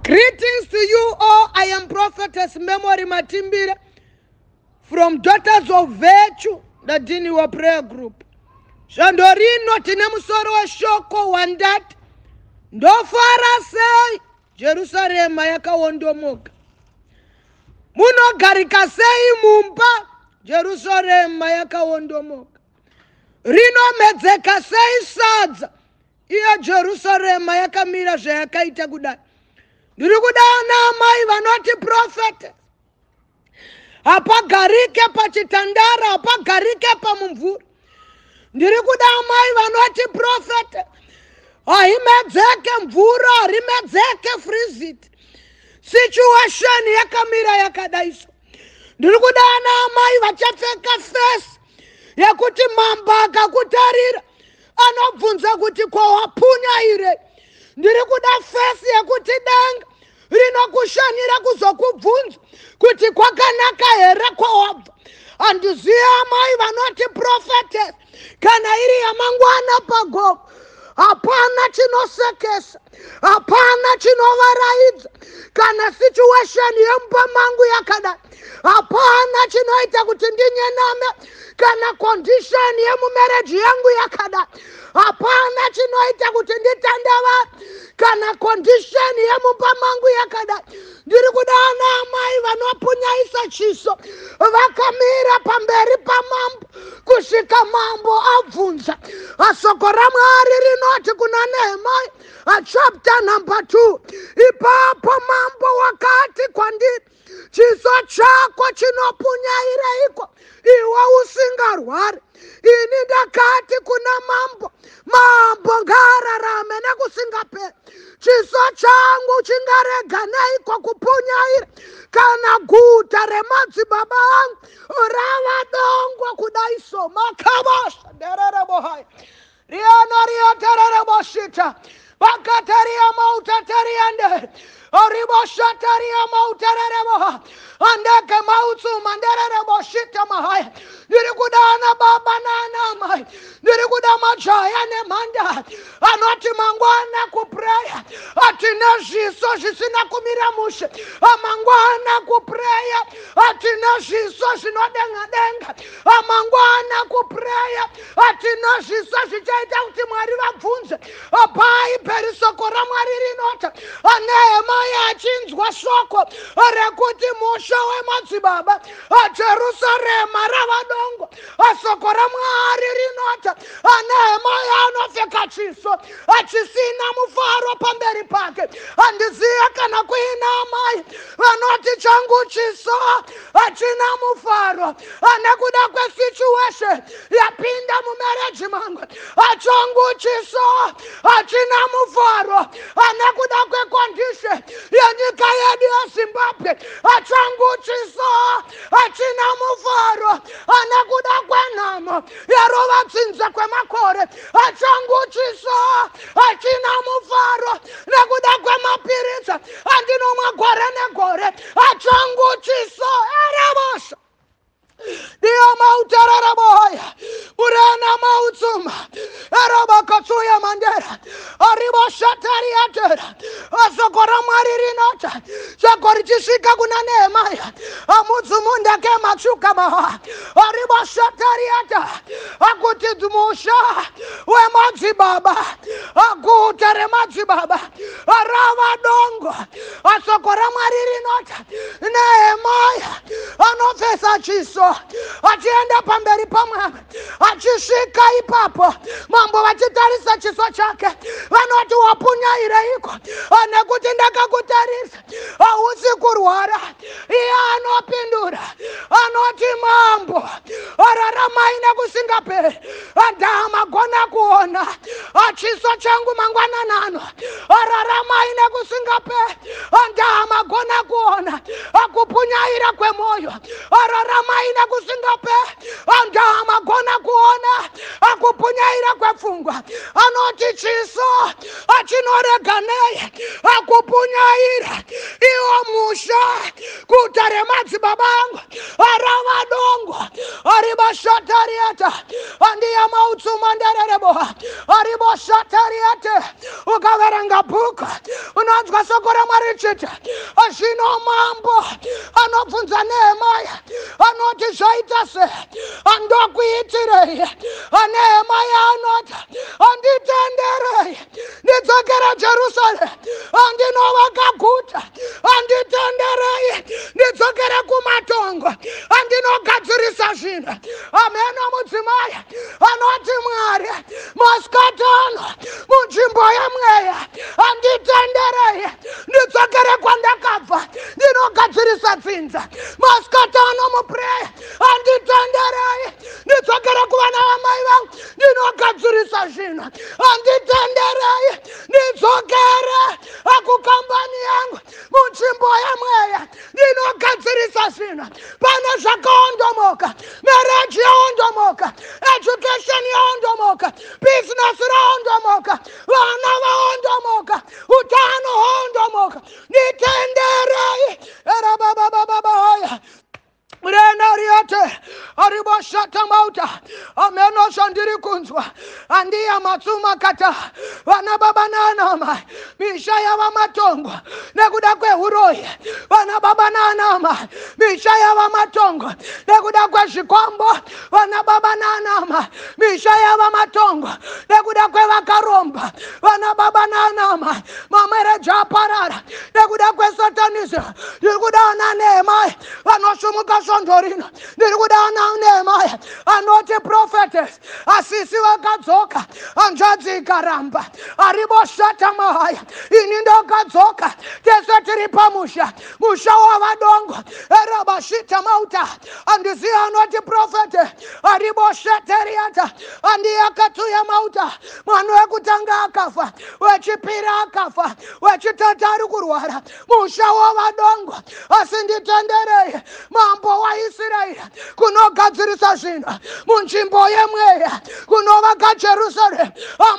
Greetings to you all. I am Prophetess Memory Matimbire from Daughters of Virtue, the Diniwa Prayer Group. Shandorino tinemusoro wa shoko wandati ndofara sei Jerusalema yakawondomoka. Munogarika sei mumba Jerusalema yakawondomoka. Rino medzeka sei sadza iya Jerusalema yakamira zvayakaita kudai. Ndiri kudana mai vanoti prophet. Apagarike pachitandara, apagarike pamumvuri. Ndiri kuda mai vanoti prophet. Ahimedzeke mvura, ahimedzeke freeze. Situation yakamira yakadaiso. Ndiri kudana mai vachapfeka face yakuti mamba akakutarira anobvunza kuti kwawapunya ire. Ndiri kuda face yakuti danga rinokushanyira kuzokubvunza kuti kwakanaka here kwawabva. Andiziva mai vanoti prophet kana iri yamangwana pagomo hapana chinosekesa, hapana chinovaraidza. Kana situation yemba mangu yakadai hapana chinoita kuti ndinyename. Kana condition yemumarriage yangu yakadai hapana chinoita kuti nditandavara. Kana condition yemumba mangu yakadai. Ndiri kudana mai vanopunyaisa chiso vakamira pamberi pamambo kusvika mambo abvunza. Soko raMwari rinoti kuna Nehemia chapter number 2, ipapo mambo wakati kwandiri, chiso chako chinopunyaira iko iwe usingarwari. Ini ndakati kuna mambo, mambo ngararame nekusingaperi. Chiso changu chingarega neiko kupunyaira kana guta remadzibaba angu ravadongwa kudaiso makabasha ndererebohai riana riaterereboshita vakataria mautateria ndere oribosataria mauterereboha andeke mautsu manderereboshita mahaya. Ndiri kudana baba nana mai, ndiri kuda majaya nemanda anoti mangwana kupreya atina zviso zvisina kumira mushe. Amangwana kupreya atina zviso zvinodenga denga. Amangwana kupreya atina zviso zvichaita kuti Mwari vabvunze. Pai peri soko raMwari rinota Nehemia achinzwa shoko rekuti musha wemadzibaba Jerusalema ravadongo. Soko raMwari rinota Nehemia anopfeka chiso achisina mufaro pamberi pake. Andiziva kana kuina mai vanoti changu chiso achina mufaro nekuda kwesituation yapinda mumarriage mangu. Changu chiso achina mufaro nekuda kwecondition yenyika yedu yaZimbabwe. Changu chiso achina mufaro nekuda kwenhamo yarova dzinza kwemakore. Changu chiso achina mufaro nekuda kwemapiritsa andinomwa gore negore. Changu chiso erebosha Dio mautarara boya urana mautsuma araba katsuya mandera aribo shatari atera. Soko raMwari rinota soko richisvika kuna Nehemia amudzumunda ke machuka maha aribo shatari ata akuti dzumusha wemadzibaba aguta remadzibaba arava dongo. Soko raMwari rinota Nehemia anopfesa chiso achienda pamberi pamwambo. Achisvika ipapo mambo vachitarisa chiso chake vanoti wapunyaira iko nekuti ndakakutarisa hausi kurwara. Iye anopindura anoti mambo raramai nekusingaperi ndamagona kuona chiso changu mangwananano raramai nekusingaperi ndamagona kuona kupunyaira kwemoyo raramai nekusingaperi ndamagona kuona kupunyaira kwepfungwa. Anoti chiso achinorega neye kupunyaira iwo musha guta remadzibaba angu aravadongo aribashatariata andiya mautsumandarereboha ariboshatariate. Ukaverenga bhuku unonzwa soko raMwari richiti zvino mambo anobvunza Nehemia anoti zvaita sei, andokuitirei? Nehemia anoti anditenderei ndidzokera Jerusalem, andinovaka guta, anditenderei ndidzokere kumatongo, andinogadzirisa zvinhu. Ameno mudzimai anoti Mwari masikati ano munzvimbo yemweya anditenderei ndidzokere kwandakabva, ndinogadzirisa dzinza. Masikati ano mupreya anditenderei ndidzokere kuvana vamai vangu, ndinogadzirisa zvinhu. Anditenderei ndidzokere kukambani yangu munzvimbo yemweya, ndinogadzirisa zvinhu. Pane zvakaondomoka, marriage yaondomoka, education yaondomoka, business raondomoka, vana vaondomoka, utano hwaondomoka. Nditenderei erababababahaya murena riate ariboshata mauta. Ameno zhandiri kunzwa andiya matsumakata vana baba nanamai misha yava matongo nekuda kwehuroyi. Vana baba nanamai misha yava matongo nekuda kwezvikombo. Vana baba nanamai misha yava matongo nekuda kwevakaromba. Vana baba nanamai mamereji aparara nekuda kwesatanism. Ndiri kudaana Nehemia vanoshumuka sondorino. Ndiri kudaana Nehemia anoti prophetess asisi vakadzoka hanzvadzi ikaramba ariboshata mahaya. Ini ndokadzoka tese tiri pamusha, musha wavadongo erabashita mauta. Andiziva anoti prophetess aribosheteriata andiyakatuya mauta. Mwana wekutanga akafa, wechipiri akafa, wechitatu ari kurwara, musha wavadongo. Asi nditenderei mambo waIsraeri kunogadzirisa zvinhu munzvimbo yemweya, kunovaka Jerusalem,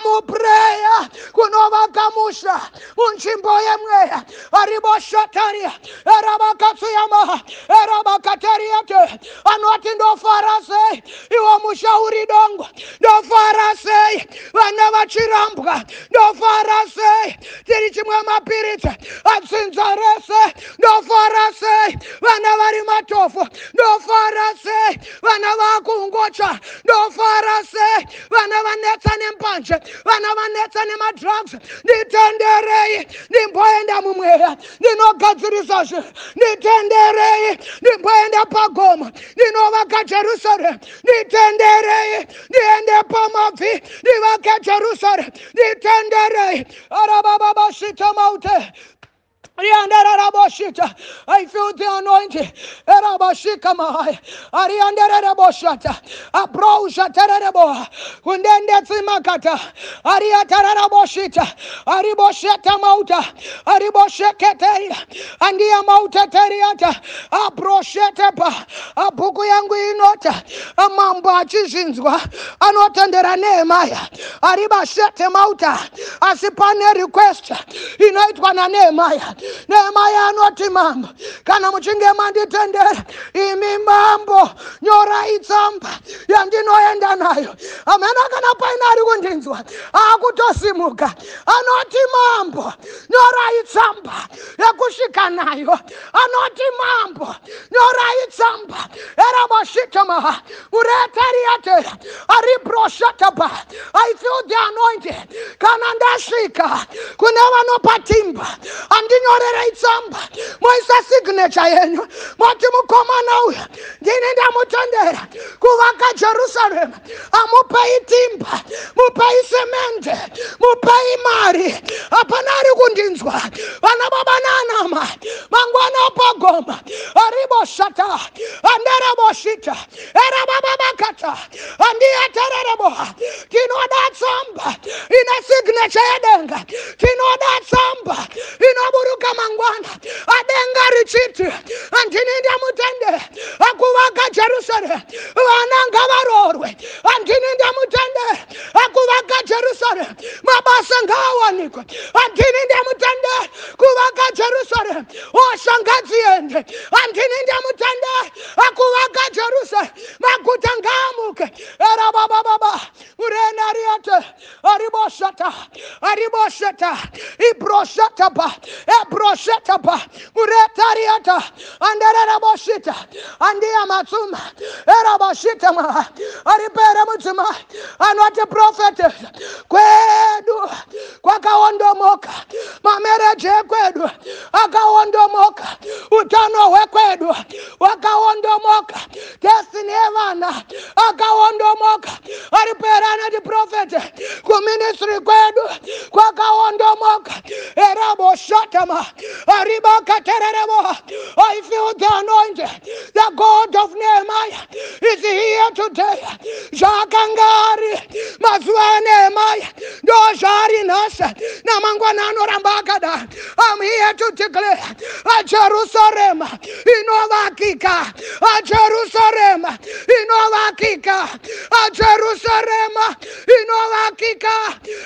mupreya kunovaka musha munzvimbo yemweya. Ariboshataria eravakatsuyamaha eravakatariate anoti ndofara sei iwo musha uri dongo, ndofara sei vana vachirambwa, ndofara sei tiri chimwe mapiritsa atsinza rese, ndofara sei vana vari matofo, ndofara sei vana vakungocha, ndofara sei vana vanetsa nempanje, vana vanetsa nemadrugs. Nditenderei ndimboenda mumweya, ndinogadzirisa zvinhu. Nditenderei ndimboenda pagomo, ndinovaka Jerusalem. Nditenderei ndiende pamabvi, ndivake Jerusalem. Nditenderei arabababashita maute. I feel the anointing. Erabashika mahai. Ariandere boshata. Abrosha terebo. Kundende tsimakata. Ariatara boshita. Aribosheta mauta. Aribosheketeri. Andia mauta teriata. Abroshetepa. Abuku yangu inota. Amambo achishinzwa. Anotendera Nehemia. Aribashete mauta. Asipane request. Inaitwa na Nehemia. Nehemia anoti mambo kana muchinge manditendera imi mambo nyora itsamba yandinoenda nayo. Amena kana paina ari kundinzwa akutosimuka anoti mambo nyora itsamba yakusvika nayo. Anoti mambo nyora itsamba eraboshitama uretariate aribroshataba. I feel the anointing kana ndasvika kune vanopatimba andinyorera itsamba moisa signature yenyu moti mukomana uyu ndini ndamutendera kuvaka Jerusalem. Amupei timba, mupei semente, mupei mari. Hapana ari kundinzwa vana baba nanama mangwana pagoma ariboshata andereboshita erabababakata andiatererebo. Tinoda tsamba ine signature yedenga, tinoda tsamba inoburuka mangwana adenga richiti andini ndamutendera akuvaka Jerusalem. Vana ngavarorwe andini ndamutendera akuvaka Jerusalem. Mabasa ngawanikwe andini ndamutendera kuvaka Jerusalem. oshangadzi ende andini ndamutanda akuvaka Jerusalem maguta ngaamuke era baba urena ariate ariboshata ibroshata ba uretariata anderera boshita andia matsuma era boshita ma aripera mutsuma anote prophet kwedu kwakaondomoka mamereje kwedu akaondomoka utano hwekwedu wakaondomoka destiny evana akaondomoka ariperana di prophet kuministry kwedu kwakaondomoka erabo shatama aribaka tererebo. I feel the anointing. The God of Nehemiah is here today. Jakangari mazwa Nehemiah dojari nasa namangwana norambagada. I'm here to declare a Jerusalem inovakika, a Jerusalem inovakika, a Jerusalem inovakika,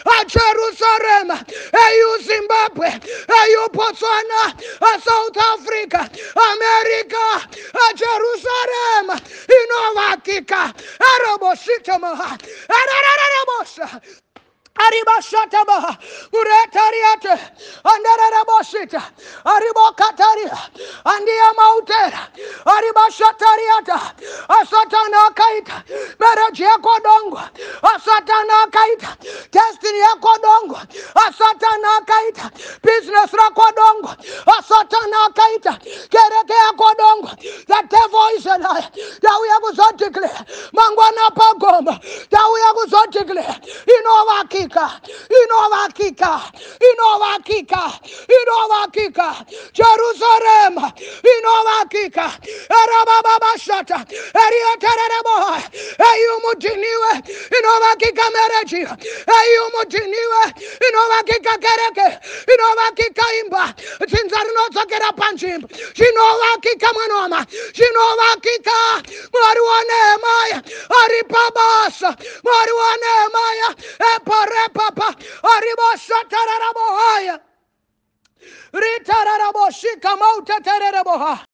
a Jerusalem, a Zimbabwe, a Botswana, a South Africa, America, a Jerusalem inovakika, Arabositama, Ararabosa. Aribashataba, Uretariate, Andarabosita, Aribokataria, Andia Mautera, Aribashatariata, Asatana Kaita, Merajia Kodongo, Asatana Kaita, Destiny Kodongo, Asatana Kaita, Business Rakodongo, Asatana Kaita, Kereke Kodongo, the devil is a lie, that we have to declare, Mangwana Pagoma, that we have to declare, Inovakika, Jerusalem, Inovakika, Arababashata, Ariatarabo, Ayumutiniwe, Inovakika Mereji, Ayumutiniwe, Inovakika Kereke, Inovakika Imba, Tinzarno Sakera Panchim, Shinovakika Manoma, Shinovakika, Maruane Maya, Aripabasa, Maruane Maya, Papa, Aribo Satarabo, Ritarabo, Shika Mouta Tereboha.